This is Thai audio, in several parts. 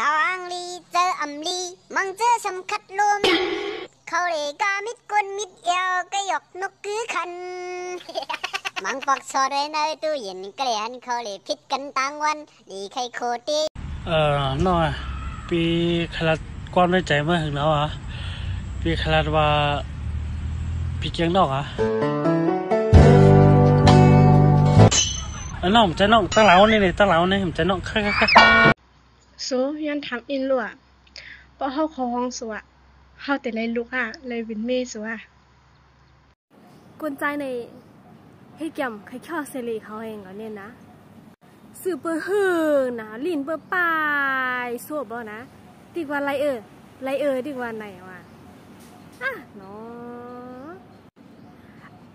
สางลีเจออำลีมังเจอสำคัดลมเขาเลยกามิดกวนมิดเอวก็ยกนกคือคันมังปอกซอได้ในตู้เย็นกระเลียนเขาเลยพิดกันต่างวันดีใครโคตีน้อยปีขลัดก้อนได้ใจมาถึงแล้วอ่ะปีขลัดว่าปีเกียงนอกอ่ะน้องใจน้องตั้งเหลานี่ตั้งเหลานี่ผมใจน้องค่ะสูยันทำอินลัวเพราะเขาของห้องสัวเขาแต่เลยลุกอ่ะเลยวินเมสัวกวนใจในให้แกมใครข้อเซรีเขาเองก็เนี่ยนะสื่อเปิดหือนะลินเปิดปลายสวบบ่นะดีกว่าไรดีกว่าไหนวะอ่ะเนา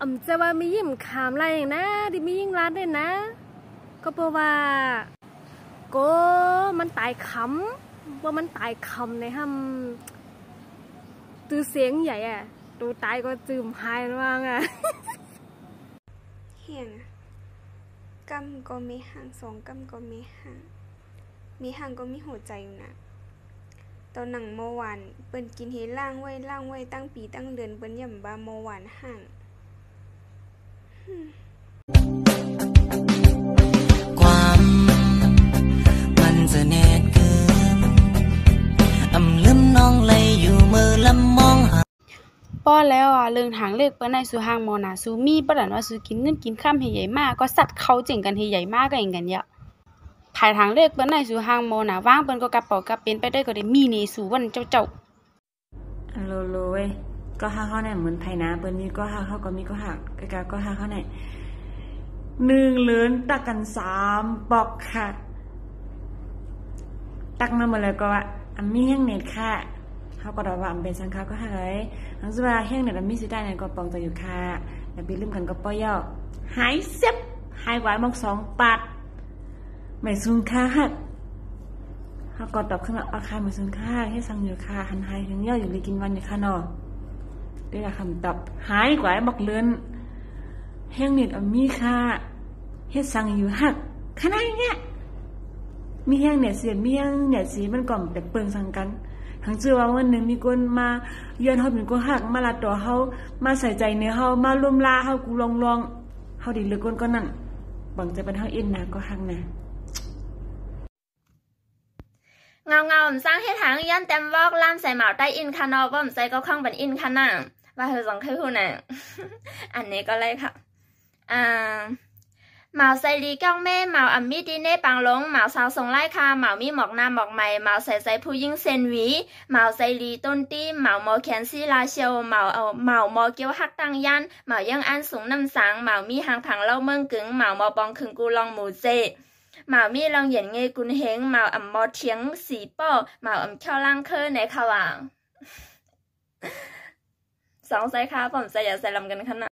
ะจะว่ามียิ้มขามอะไรอย่างนะดิมียิ่งร้านด้วยนะก็เพราะว่าก็มันตายคำว่ามันตายคำในห้ำตือเสียงใหญ่อ่ะตัวตายก็จืมหายว่างอ่ะเฮียนกำก็มีห่างสองกำก็มีห่างก็มีหัวใจอยู่นะตอนหนังเมื่อวานเปิ้นกินเฮล่างไว้ตั้งปีตั้งเดือนเปิ้นย่ำบาเมื่อวานห่างความมันจะแน่เกินลืมน้องเลยอยู่มือลำมองหาป้อแล้วอ่ะเรื่องทางเลือกเปิ้นในสู่ห้างมอนาสู่มีบ่ดันว่าสู่กินเงินกินข้ามให้ใหญ่มากก็สัตว์เขาเจ๋งกันให้ใหญ่มากก็อย่างกันเยอะภายทางเลือกเปิ้นในสู่ห้างมอนาว่างเปิ้นก็กระเป๋ากระเป็นไปได้ก็ได้มีในสู่วันเจ้าโลเว้ยก็หาเขาเนี่ยเหมือนไผนะเปิ้นมีก็หาเขาก็มีก็หักกะก็หาเขาเนี่ย1เหรียญตักกัน3ปอกค่ะตักมาหมดแล้วก็ว่ามีแห้งเน็ตค่ะเขาก็ว่าเป็นสังฆาก็หายทั้งสุราแห้งเน็ตมีสิได้เนี่ยก็ปองตัวอยู่ค่ะอย่าไปลืมกันก็ป้อย่อหายเซ็บหายกว่ามอก2 ปัดไม่ซุนค่าหักเขาก็ตอบขึ้นมาอาคารไม่ซุนค่าให้สั่งอยู่ค่ะหันหายถึงย่ออยู่เลยกินวันอยู่ค่ะเนาะได้คำตอบหายกว่าบอกเลื่อนแห้งเน็ตมีค่ะเฮ็ดสั่งอยู่หักขนาดเนี้ยมีแห้งเน็ตเสียมีแห้งเน็ตสีมันก่อมแต่เปิงสั่งกันทั้งเชื่อว่าวันหนึ่งมีคนมาเยือนเขาเป็นคนหักมาลาตัวเขามาใส่ใจในเขามาร่วมลาเขากูลองเขาดีเหลือคนก็นั่นบังจะเป็นเขาอินนะก็หักนะเงาผมสร้างให้ทางย้อนเต็มวอกล่ามใส่หมาใต้อินคานอว่าผมใส่ก็ข้างเป็นอินคาน่ะว่าเธอสองเคยพูดน่ะอันนี้ก็เลยค่ะหมาใส่ลีก้องแม่หมาอัมมีดีเน่ปังลงหมาสาวทรงไล่คาหมามีหมอกน้ำหมอกใหม่หมาใส่ผู้ยิ่งเซนวีหมาใส่ลีต้นตี้หมาโมแคนซี่ลาเชียวหมาโมเกียวฮักตังยันหมายังอันสูงน้ำสังหมามีหางผังเล่าเมืองกึ๋งหมาโมปองคึงกูลองหมูเจหมามีลองเหยียนเงยกุนเฮงหมาอัมมอเทียงสีป้อหมาอัมเข้าล่างเคอในขวาง2 ใส่ค่ะผมใส่อย่าใส่ลำกันขนาด